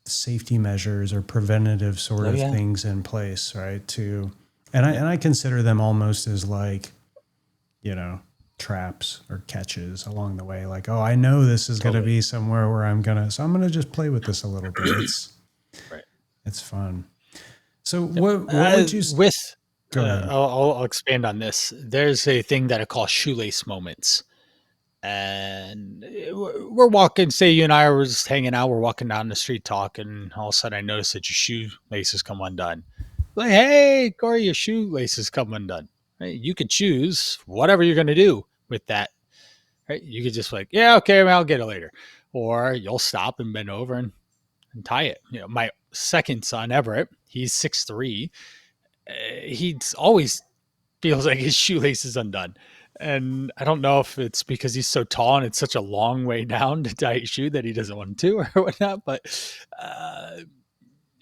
safety measures or preventative sort Oh of yeah. things in place, right? And I consider them almost as like, you know, traps or catches along the way. Like, oh, I know this is going to Totally. be somewhere where so I'm going to just play with this a little bit. Right. It's fun. So Yep. what would you With go ahead? I'll expand on this. There's a thing that I call shoelace moments, and we're walking. Say you and I were just hanging out. We're walking down the street talking. All of a sudden, I notice that your shoelaces come undone. Like, hey, Corey, your shoelaces come undone. right? You could choose whatever you're going to do with that, right? You could just like, yeah, okay, well, I'll get it later. Or you'll stop and bend over and tie it. My second son, Everett, he's 6'3". He's always feels like his shoelace is undone. And I don't know if it's because he's so tall and it's such a long way down to tie a shoe that he doesn't want to or whatnot. But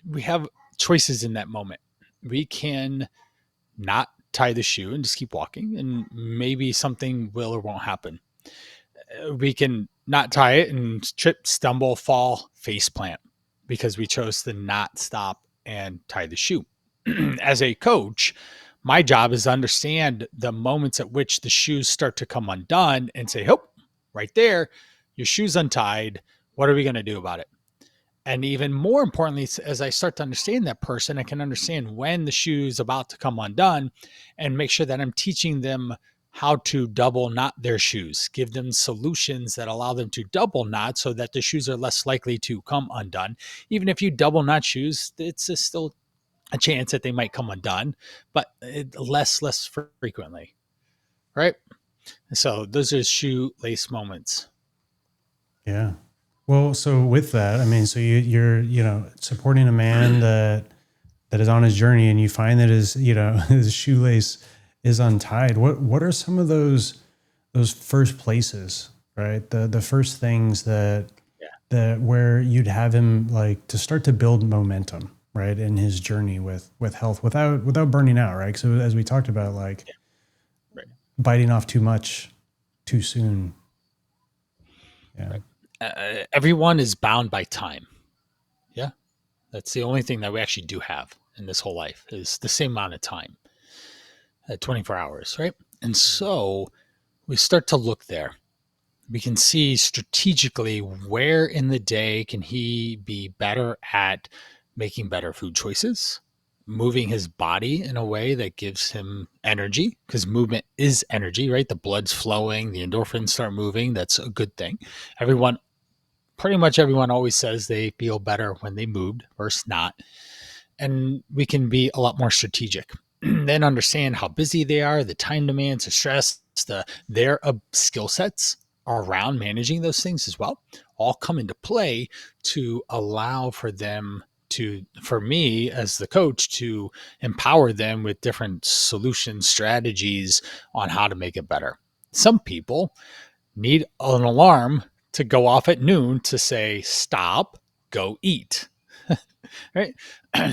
we have choices in that moment. We can not tie the shoe and just keep walking, and maybe something will or won't happen. We can not tie it and trip, stumble, fall, face plant because we chose to not stop and tie the shoe. As a coach, my job is to understand the moments at which the shoes start to come undone and say, oh, right there, your shoe's untied. What are we going to do about it? And even more importantly, as I start to understand that person, I can understand when the shoe's about to come undone and make sure that I'm teaching them how to double knot their shoes, give them solutions that allow them to double knot so that the shoes are less likely to come undone. Even if you double knot shoes, it's still a chance that they might come undone, but less frequently, right? So those are shoelace moments. Yeah. Well, so with that, I mean, so you're supporting a man that is on his journey, and you find that his shoelace is untied. What are some of those first places, right? The first things that where you'd have him like to start to build momentum, right, in his journey with health without burning out, right? So as we talked about, like biting off too much too soon. Yeah. Right. Everyone is bound by time. Yeah. That's the only thing that we actually do have in this whole life is the same amount of time, 24 hours, right? And so we start to look there. We can see strategically where in the day can he be better at making better food choices, moving his body in a way that gives him energy, because movement is energy, right? The blood's flowing, the endorphins start moving. That's a good thing. Pretty much everyone always says they feel better when they moved versus not. And we can be a lot more strategic. Then understand how busy they are, the time demands, the stress, their skill sets around managing those things as well, all come into play to allow for me as the coach to empower them with different solution strategies on how to make it better. Some people need an alarm to go off at noon to say, stop, go eat. Right?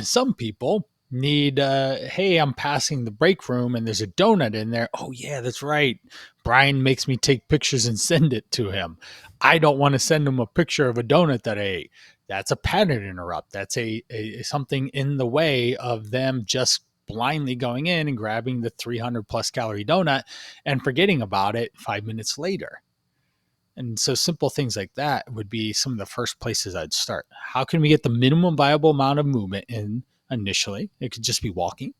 Some people need, hey, I'm passing the break room and there's a donut in there. Oh, yeah, that's right. Brian makes me take pictures and send it to him. I don't want to send him a picture of a donut that I ate. That's a pattern interrupt. That's a something in the way of them just blindly going in and grabbing the 300 plus calorie donut and forgetting about it 5 minutes later. And so simple things like that would be some of the first places I'd start. How can we get the minimum viable amount of movement in initially? It could just be walking.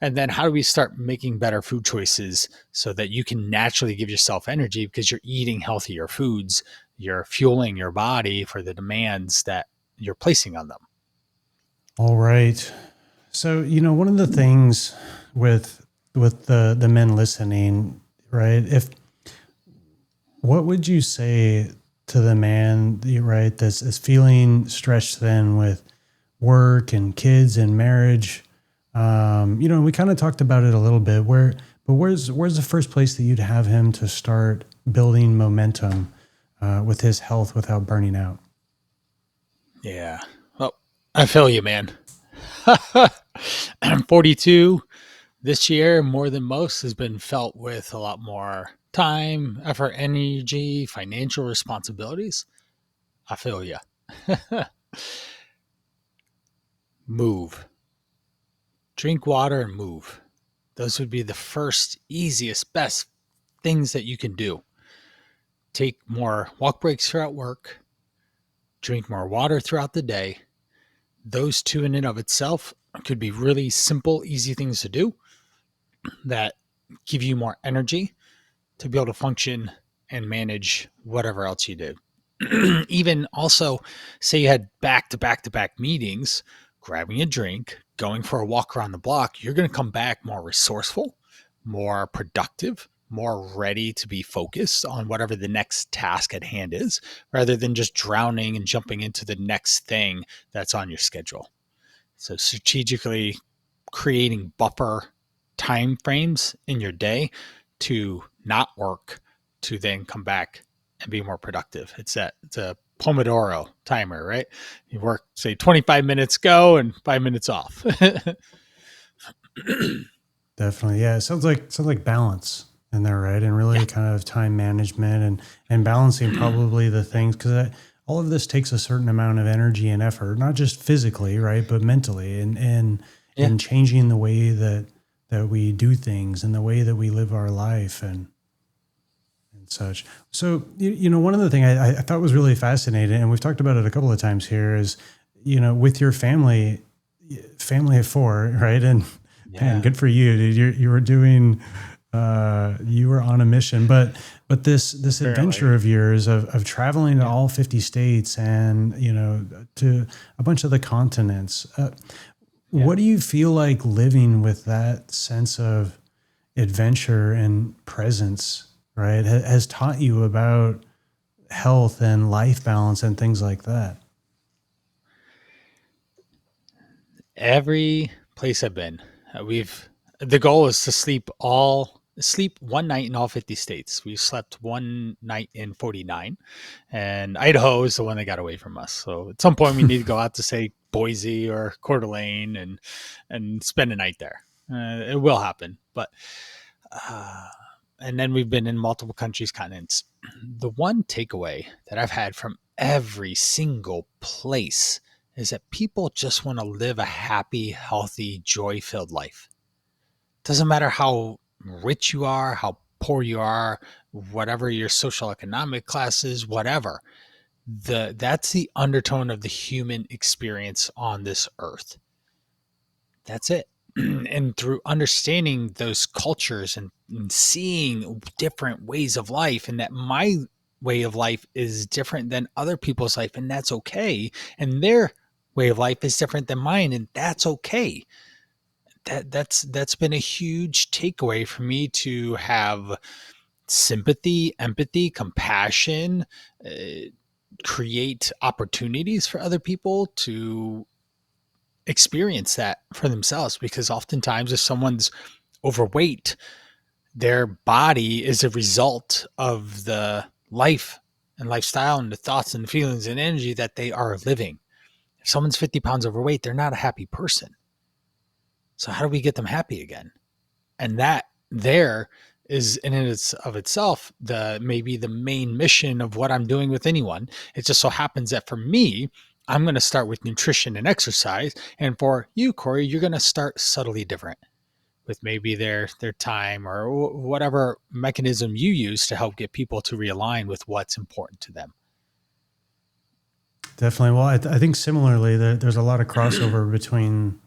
And then how do we start making better food choices so that you can naturally give yourself energy because you're eating healthier foods, you're fueling your body for the demands that you're placing on them. All right. So, one of the things with the men listening, right? What would you say to the man, right, that's feeling stretched thin with work and kids and marriage? We kind of talked about it a little bit. Where's the first place that you'd have him to start building momentum with his health without burning out? Yeah. Well, I feel you, man. I'm 42. This year, more than most, has been felt with a lot more time, effort, energy, financial responsibilities. I feel you. Move. Drink water and move. Those would be the first, easiest, best things that you can do. Take more walk breaks throughout work. Drink more water throughout the day. Those two in and of itself could be really simple, easy things to do that give you more energy to be able to function and manage whatever else you do. Even also, say you had back-to-back meetings, grabbing a drink, going for a walk around the block, you're going to come back more resourceful, more productive, more ready to be focused on whatever the next task at hand is, rather than just drowning and jumping into the next thing that's on your schedule. So strategically creating buffer time frames in your day to not work, to then come back and be more productive. It's a Pomodoro timer, right? You work, say, 25 minutes go and 5 minutes off. Definitely. Yeah. It sounds like balance in there, right? And really Yeah. kind of time management and balancing probably the things, because all of this takes a certain amount of energy and effort, not just physically, right, but mentally, Yeah. and changing the way that we do things and the way that we live our life and such. So, one of the things I thought was really fascinating, and we've talked about it a couple of times here, is, with your family of four, right? And man, Yeah. good for you, dude. You were doing, you were on a mission, but this Apparently. adventure of yours of traveling to all 50 states and, to a bunch of the continents. Yeah. What do you feel like living with that sense of adventure and presence, right, has taught you about health and life balance and things like that? Every place I've been, we've the goal is to sleep one night in all 50 states. We slept one night in 49, and Idaho is the one that got away from us. So at some point we need to go out to, say, Boise or Coeur d'Alene and spend a night there. It will happen, but uh, and then we've been in multiple countries, continents. The one takeaway that I've had from every single place is that people just want to live a happy, healthy, joy filled life. Doesn't matter how rich you are, how poor you are, whatever your social economic class is, whatever. That's the undertone of the human experience on this earth. That's it. And through understanding those cultures and seeing different ways of life, and that my way of life is different than other people's life, and that's okay. And their way of life is different than mine, and that's okay. That's been a huge takeaway for me, to have sympathy, empathy, compassion, uh, create opportunities for other people to experience that for themselves. Because oftentimes, if someone's overweight, their body is a result of the life and lifestyle and the thoughts and feelings and energy that they are living. If someone's 50 pounds overweight, they're not a happy person. So how do we get them happy again? And that there is in and of itself the maybe the main mission of what I'm doing with anyone. It just so happens that for me, I'm going to start with nutrition and exercise, and for you, Corey, you're going to start subtly different with maybe their time or whatever mechanism you use to help get people to realign with what's important to them. Definitely. Well, I think similarly, there's a lot of crossover between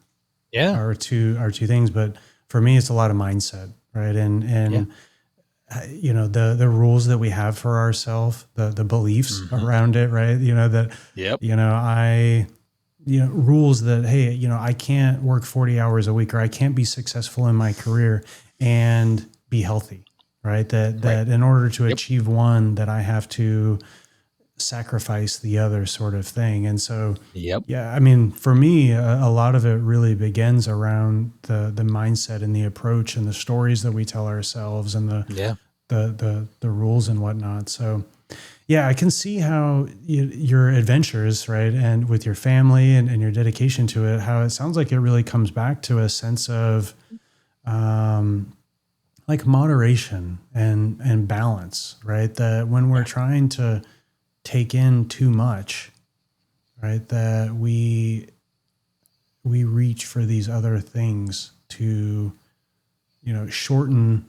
Yeah. our two things, but for me, it's a lot of mindset, right? Yeah. And the rules that we have for ourselves, the beliefs Hmm. around it, right? That Yep. I rules that, hey, I can't work 40 hours a week, or I can't be successful in my career and be healthy, right? that Right. that in order to Yep. achieve one, that I have to sacrifice the other, sort of thing. And so, Yep. yeah, I mean, for me, a lot of it really begins around the mindset and the approach and the stories that we tell ourselves and Yeah. the rules and whatnot. So yeah, I can see how your adventures, right, and with your family and your dedication to it, how it sounds like it really comes back to a sense of um, like moderation and balance, right? That when we're Yeah. trying to take in too much, right, that we reach for these other things to shorten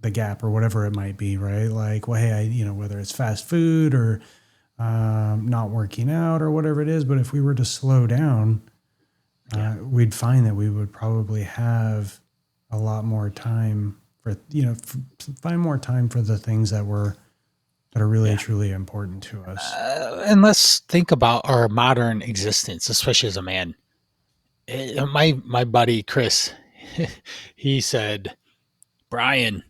the gap or whatever it might be, right? Like, well, hey, whether it's fast food or not working out or whatever it is, but if we were to slow down, Yeah. we'd find that we would probably have a lot more time for find more time for the things that are really Yeah. truly important to us. And let's think about our modern existence, especially as a man. My buddy Chris, he said Brian,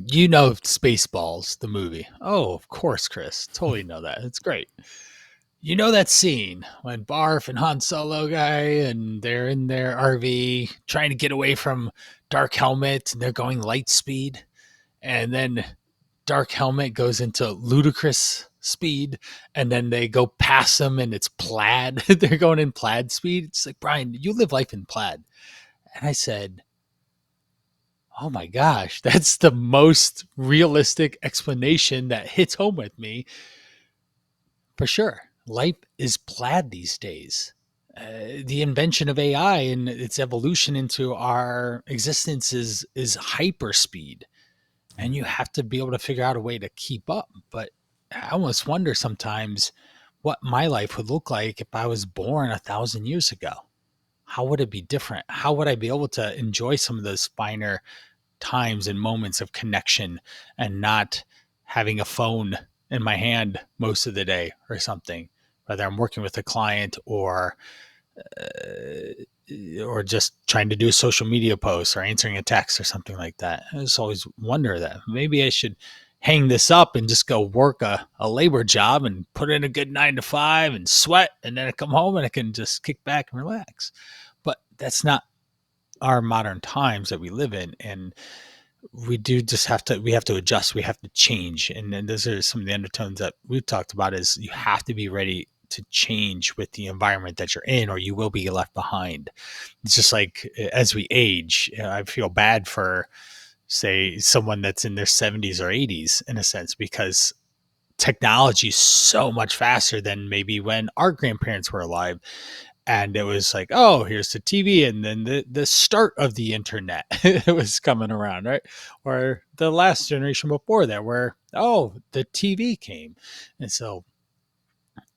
you know Spaceballs, the movie. Oh, of course, Chris. Totally know that. It's great. You know that scene when Barf and Han Solo guy and they're in their RV trying to get away from Dark Helmet and they're going light speed, and then Dark Helmet goes into ludicrous speed, and then they go past them and it's plaid. They're going in plaid speed. It's like, Brian, you live life in plaid. And I said, oh my gosh, that's the most realistic explanation that hits home with me. For sure. Life is plaid these days. The invention of AI and its evolution into our existence is hyperspeed, and you have to be able to figure out a way to keep up. But I almost wonder sometimes what my life would look like if I was born 1,000 years ago. How would it be different? How would I be able to enjoy some of those finer times and moments of connection and not having a phone in my hand most of the day or something, whether I'm working with a client or just trying to do a social media post or answering a text or something like that. I just always wonder that maybe I should hang this up and just go work a labor job and put in a good 9 to 5 and sweat. And then I come home and I can just kick back and relax. But that's not our modern times that we live in. And we do just we have to adjust. We have to change. And then those are some of the undertones that we've talked about is you have to be ready to change with the environment that you're in, or you will be left behind. It's just like as we age, I feel bad for, say, someone that's in their 70s or 80s in a sense, because technology is so much faster than maybe when our grandparents were alive. And it was like, oh, here's the TV. And then the start of the internet was coming around, right? Or the last generation before that, where, oh, the TV came. And so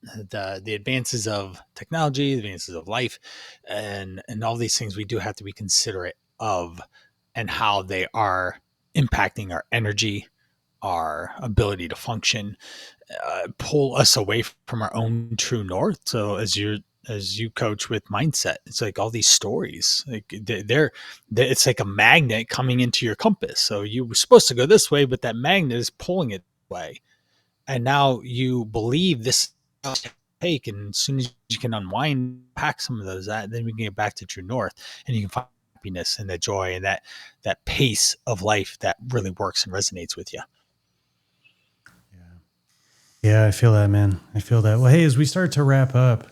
the advances of technology, the advances of life, and all these things we do have to be considerate of, and how they are impacting our energy, our ability to function, pull us away from our own true north. So as you coach with mindset, it's like all these stories, like it's like a magnet coming into your compass. So you were supposed to go this way, but that magnet is pulling it away, and now you believe this take, and as soon as you can unwind, pack some of those, then we can get back to true north, and you can find happiness and the joy and that pace of life that really works and resonates with you. Yeah, I feel that, man. I feel that. Well, hey, as we start to wrap up,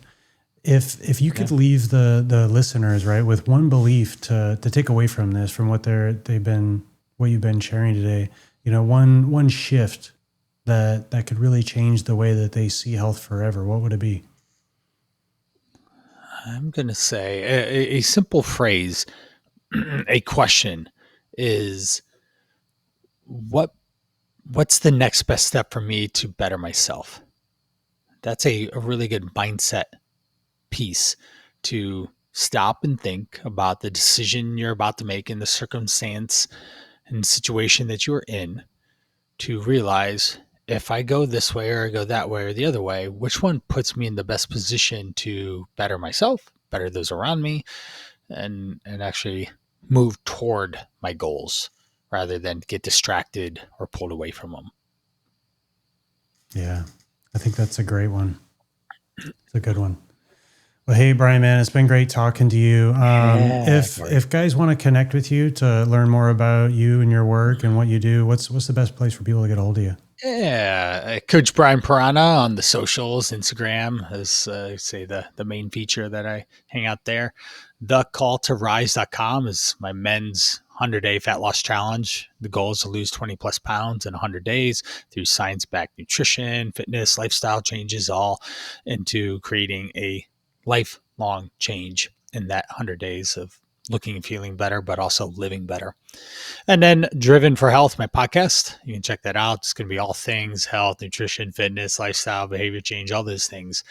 if you could leave the listeners, right, with one belief to take away from this, from what you've been sharing today, one shift that could really change the way that they see health forever, what would it be? I'm going to say a simple phrase, a question is, what's the next best step for me to better myself? That's a really good mindset piece, to stop and think about the decision you're about to make in the circumstance and situation that you're in, to realize, if I go this way or I go that way or the other way, which one puts me in the best position to better myself, better those around me, and actually move toward my goals rather than get distracted or pulled away from them. Yeah, I think that's a great one. It's a good one. Well, hey, Brian, man, it's been great talking to you. If guys want to connect with you to learn more about you and your work and what you do, what's the best place for people to get a hold of you? Yeah, Coach Brian Perana on the socials, Instagram is say the main feature that I hang out there. Thecalltorise.com is my men's 100-day fat loss challenge. The goal is to lose 20 plus pounds in 100 days through science-backed nutrition, fitness, lifestyle changes, all into creating a lifelong change in that 100 days of looking and feeling better, but also living better. And then Driven for Health, my podcast. You can check that out. It's going to be all things health, nutrition, fitness, lifestyle, behavior change, all those things.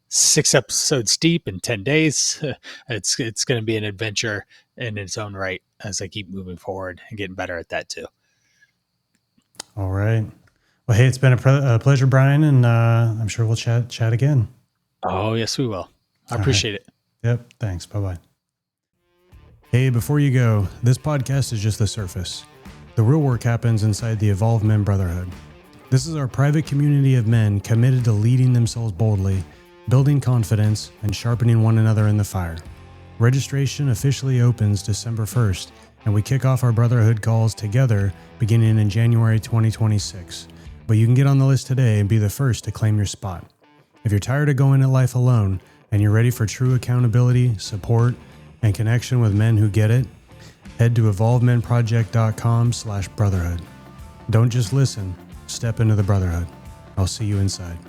6 episodes deep in 10 days. It's going to be an adventure in its own right as I keep moving forward and getting better at that too. All right. Well, hey, it's been a pleasure, Brian, and I'm sure we'll chat again. Oh, yes, we will. I appreciate it. Yep. Thanks. Bye-bye. Hey, before you go, this podcast is just the surface. The real work happens inside the Evolved Men Brotherhood. This is our private community of men committed to leading themselves boldly, building confidence, and sharpening one another in the fire. Registration officially opens December 1st, and we kick off our Brotherhood calls together beginning in January 2026. But you can get on the list today and be the first to claim your spot. If you're tired of going at life alone and you're ready for true accountability, support, and connection with men who get it, head to evolvemenproject.com/brotherhood. Don't just listen, step into the brotherhood. I'll see you inside.